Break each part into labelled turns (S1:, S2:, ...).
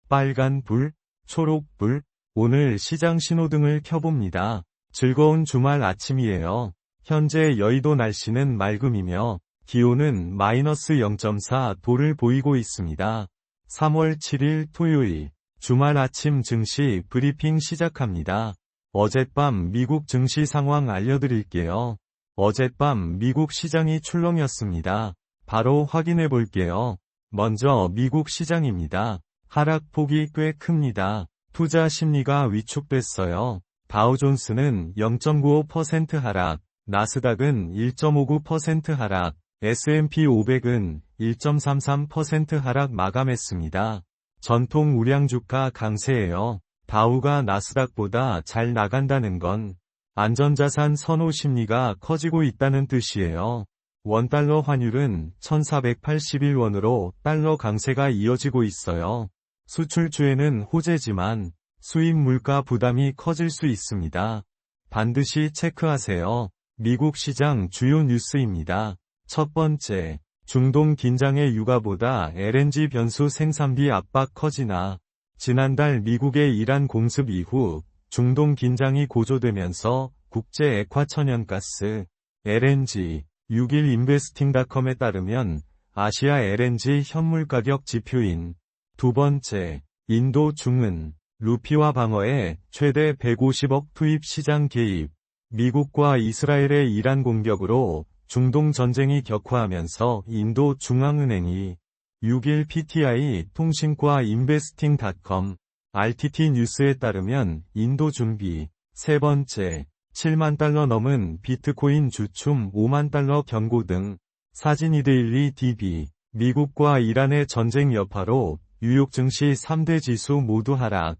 S1: 빨간불, 초록불, 오늘 시장 신호등을 켜봅니다. 즐거운 주말 아침이에요. 현재 여의도 날씨는 맑음이며 기온은 -0.4도를 보이고 있습니다. 3월 7일 토요일, 주말 아침 증시 브리핑 시작합니다. 어젯밤 미국 증시 상황 알려드릴게요. 어젯밤 미국 시장이 출렁였습니다. 바로 확인해 볼게요. 먼저 미국 시장입니다. 하락폭이 꽤 큽니다. 투자 심리가 위축됐어요. 다우존스는 0.95% 하락, 나스닥은 1.59% 하락, S&P 500은 1.33% 하락 마감했습니다. 전통 우량주가 강세예요. 다우가 나스닥보다 잘 나간다는 건 안전자산 선호 심리가 커지고 있다는 뜻이에요. 원달러 환율은 1481원으로 달러 강세가 이어지고 있어요. 수출주에는 호재지만 수입 물가 부담이 커질 수 있습니다. 반드시 체크하세요. 미국 시장 주요 뉴스입니다. 첫 번째, 중동 긴장의 유가보다 LNG 변수 생산비 압박 커지나. 지난달 미국의 이란 공습 이후 중동 긴장이 고조되면서 국제 액화천연가스, LNG, 6일 인베스팅닷컴에 따르면 아시아 LNG 현물 가격 지표인. 두 번째, 인도 중은 루피와 방어에 최대 150억 투입 시장 개입. 미국과 이스라엘의 이란 공격으로 중동 전쟁이 격화하면서 인도 중앙은행이 6일 PTI 통신과 인베스팅닷컴, RTT 뉴스에 따르면 인도 준비. 세 번째, 7만 달러 넘은 비트코인 주춤 5만 달러 경고 등. 사진이데일리 DB, 미국과 이란의 전쟁 여파로 뉴욕 증시 3대 지수 모두 하락.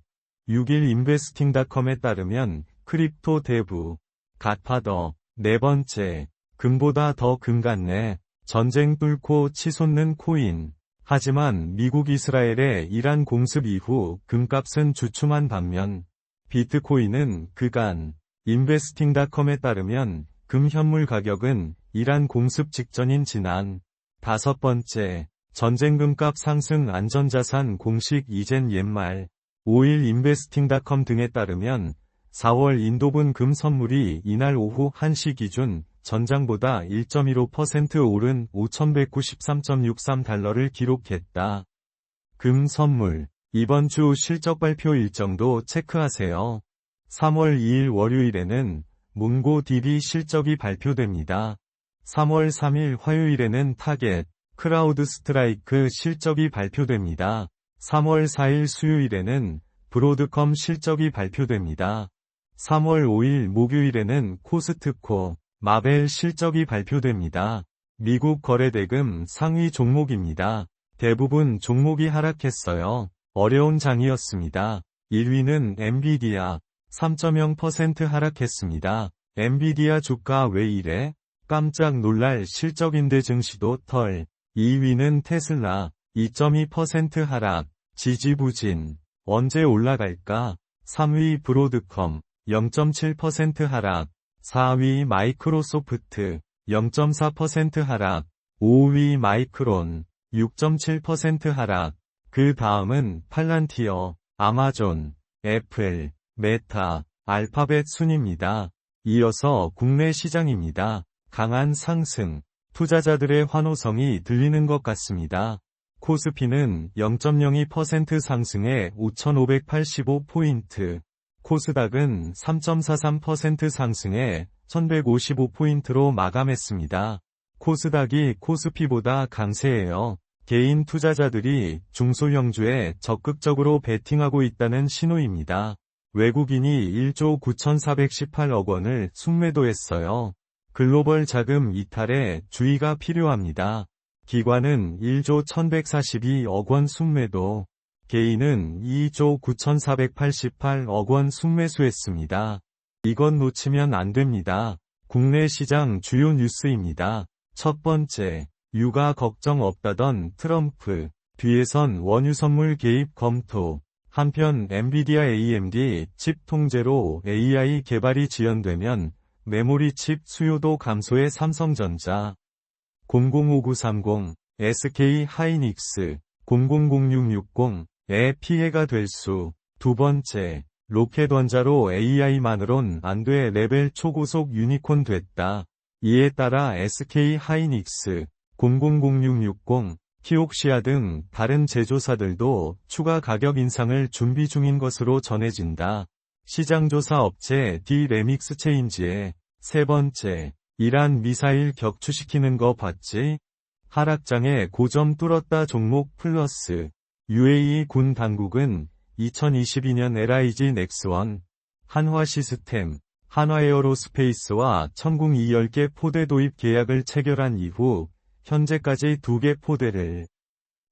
S1: 6일 인베스팅닷컴에 따르면 크립토 대부, 갓파더. 네 번째, 금보다 더 금 같네. 전쟁 뚫고 치솟는 코인. 하지만 미국 이스라엘의 이란 공습 이후 금값은 주춤한 반면 비트코인은 그간. 인베스팅닷컴에 따르면 금 현물 가격은 이란 공습 직전인 지난. 다섯 번째, 전쟁 금값 상승 안전자산 공식 이젠 옛말. 5일 인베스팅닷컴 등에 따르면 4월 인도분 금 선물이 이날 오후 1시 기준 전장보다 1.15% 오른 5,193.63달러를 기록했다. 금 선물. 이번 주 실적 발표 일정도 체크하세요. 3월 2일 월요일에는 몽고DB 실적이 발표됩니다. 3월 3일 화요일에는 타겟, 크라우드스트라이크 실적이 발표됩니다. 3월 4일 수요일에는 브로드컴 실적이 발표됩니다. 3월 5일 목요일에는 코스트코, 마벨 실적이 발표됩니다. 미국 거래대금 상위 종목입니다. 대부분 종목이 하락했어요. 어려운 장이었습니다. 1위는 엔비디아, 3.0% 하락했습니다. 엔비디아 주가 왜 이래? 깜짝 놀랄 실적인데 증시도 털. 2위는 테슬라, 2.2% 하락. 지지부진. 언제 올라갈까? 3위 브로드컴, 0.7% 하락. 4위 마이크로소프트, 0.4% 하락. 5위 마이크론, 6.7% 하락. 그 다음은 팔란티어, 아마존, 애플, 메타, 알파벳 순입니다. 이어서 국내 시장입니다. 강한 상승. 투자자들의 환호성이 들리는 것 같습니다. 코스피는 0.02% 상승해 5,585포인트. 코스닥은 3.43% 상승해 1,155포인트로 마감했습니다. 코스닥이 코스피보다 강세예요. 개인 투자자들이 중소형주에 적극적으로 베팅하고 있다는 신호입니다. 외국인이 1조 9,418억 원을 순매도했어요. 글로벌 자금 이탈에 주의가 필요합니다. 기관은 1조 1,142억 원 순매도, 개인은 2조 9,488억 원 순매수했습니다. 이건 놓치면 안 됩니다. 국내 시장 주요 뉴스입니다. 첫 번째, 유가 걱정 없다던 트럼프, 뒤에선 원유 선물 개입 검토. 한편 엔비디아 AMD 칩 통제로 AI 개발이 지연되면 메모리 칩 수요도 감소해 삼성전자, 005930, SK 하이닉스, 000660, 피해가 될 수. 두 번째, 로켓 원자로 AI만으론 안 돼 레벨 초고속 유니콘 됐다. 이에 따라 SK 하이닉스, 000660, 키옥시아 등 다른 제조사들도 추가 가격 인상을 준비 중인 것으로 전해진다. 시장조사 업체 D-레믹스 체인지에 세 번째, 이란 미사일 격추시키는 거 봤지? 하락장에 고점 뚫었다 종목 플러스. UAE 군 당국은 2022년 LIG 넥스원, 한화 시스템, 한화 에어로스페이스와 천궁 10개 포대 도입 계약을 체결한 이후 현재까지 2개 포대를.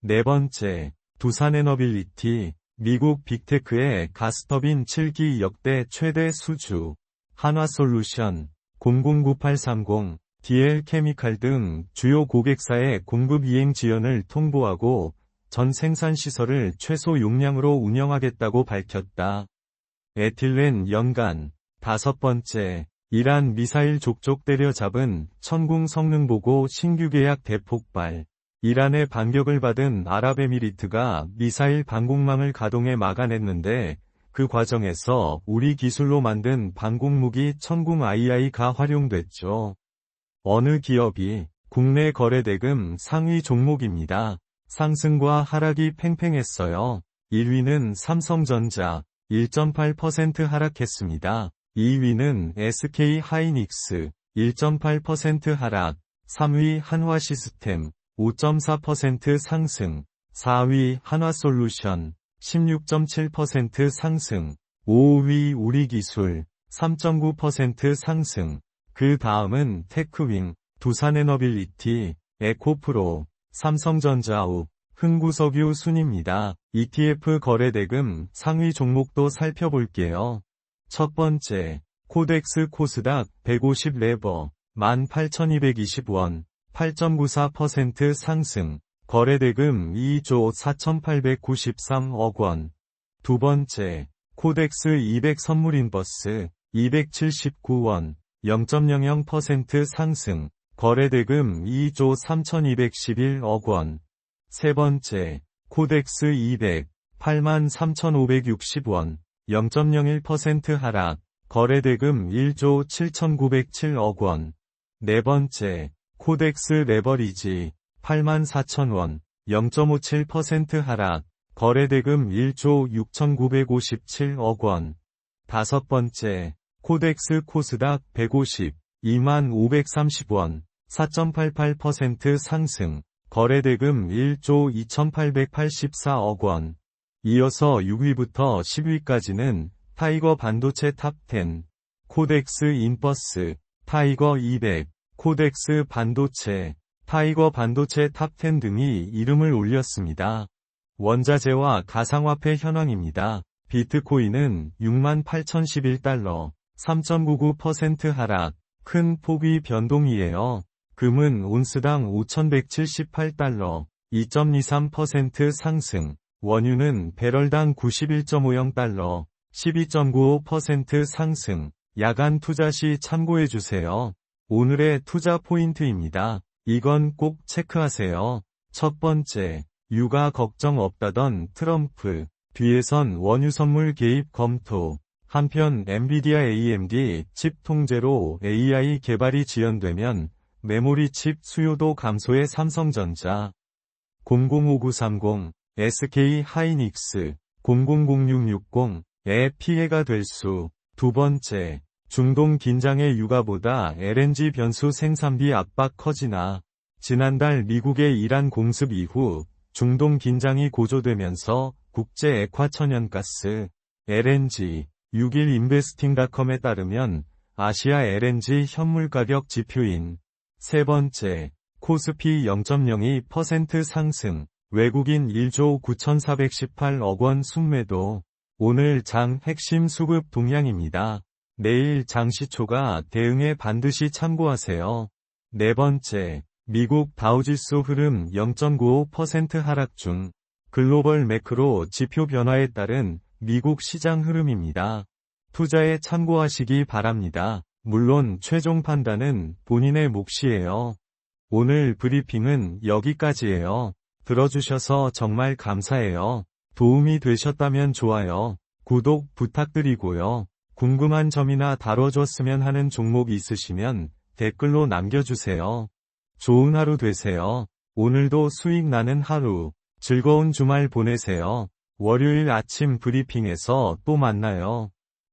S1: 네 번째, 두산에너빌리티, 미국 빅테크의 가스터빈 7기 역대 최대 수주, 한화솔루션, 009830, DL케미칼 등 주요 고객사의 공급 이행 지연을 통보하고 전 생산시설을 최소 용량으로 운영하겠다고 밝혔다. 에틸렌 연간. 다섯 번째, 이란 미사일 족족 때려잡은 천궁 성능 보고 신규 계약 대폭발. 이란의 반격을 받은 아랍에미리트가 미사일 방공망을 가동해 막아냈는데 그 과정에서 우리 기술로 만든 방공무기 천궁 II가 활용됐죠. 어느 기업이 국내 거래대금 상위 종목입니다. 상승과 하락이 팽팽했어요. 1위는 삼성전자 1.8% 하락했습니다. 2위는 SK 하이닉스 1.8% 하락, 3위 한화시스템 5.4% 상승, 4위 한화솔루션 16.7% 상승, 5위 우리기술 3.9% 상승. 그 다음은 테크윙, 두산에너빌리티, 에코프로, 삼성전자우, 흥구석유 순입니다. ETF 거래대금 상위 종목도 살펴볼게요. 첫 번째, 코덱스 코스닥 150 레버, 18,220원, 8.94% 상승, 거래대금 2조 4,893억 원. 두 번째, 코덱스 200 선물인버스, 279원, 0.00% 상승, 거래대금 2조 3,211억 원. 세 번째, 코덱스 200, 83,560원, 0.01% 하락, 거래대금 1조 7,907억 원. 네 번째, 코덱스 레버리지, 84,000원, 0.57% 하락, 거래대금 1조 6,957억 원. 다섯 번째, 코덱스 코스닥 150, 2530원, 4.88% 상승, 거래대금 1조 2884억 원. 이어서 6위부터 10위까지는 타이거 반도체 탑10, 코덱스 인버스, 타이거 200, 코덱스 반도체, 타이거 반도체 탑10 등이 이름을 올렸습니다. 원자재와 가상화폐 현황입니다. 비트코인은 68,011달러, 3.99% 하락, 큰 폭의 변동이에요. 금은 온스당 5,178달러, 2.23% 상승, 원유는 배럴당 91.50달러, 12.95% 상승, 야간 투자 시 참고해주세요. 오늘의 투자 포인트입니다. 이건 꼭 체크하세요. 첫 번째, 유가 걱정 없다던 트럼프, 뒤에선 원유 선물 개입 검토. 한편 엔비디아 AMD 칩 통제로 AI 개발이 지연되면 메모리 칩 수요도 감소의 삼성전자, 005930, SK 하이닉스, 000660에 피해가 될 수. 두 번째, 중동 긴장의 유가보다 LNG 변수 생산비 압박 커지나. 지난달 미국의 이란 공습 이후 중동 긴장이 고조되면서 국제 액화천연가스, LNG, 6일 인베스팅닷컴에 따르면 아시아 LNG 현물 가격 지표인 세 번째, 코스피 0.02% 상승, 외국인 1조 9,418억 원 순매도. 오늘 장 핵심 수급 동향입니다. 내일 장시초가 대응에 반드시 참고하세요. 네 번째, 미국 다우지수 흐름 0.95% 하락 중. 글로벌 매크로 지표 변화에 따른 미국 시장 흐름입니다. 투자에 참고하시기 바랍니다. 물론 최종 판단은 본인의 몫이에요. 오늘 브리핑은 여기까지예요. 들어주셔서 정말 감사해요. 도움이 되셨다면 좋아요, 구독 부탁드리고요. 궁금한 점이나 다뤄줬으면 하는 종목 있으시면 댓글로 남겨주세요. 좋은 하루 되세요. 오늘도 수익 나는 하루, 즐거운 주말 보내세요. 월요일 아침 브리핑에서 또 만나요.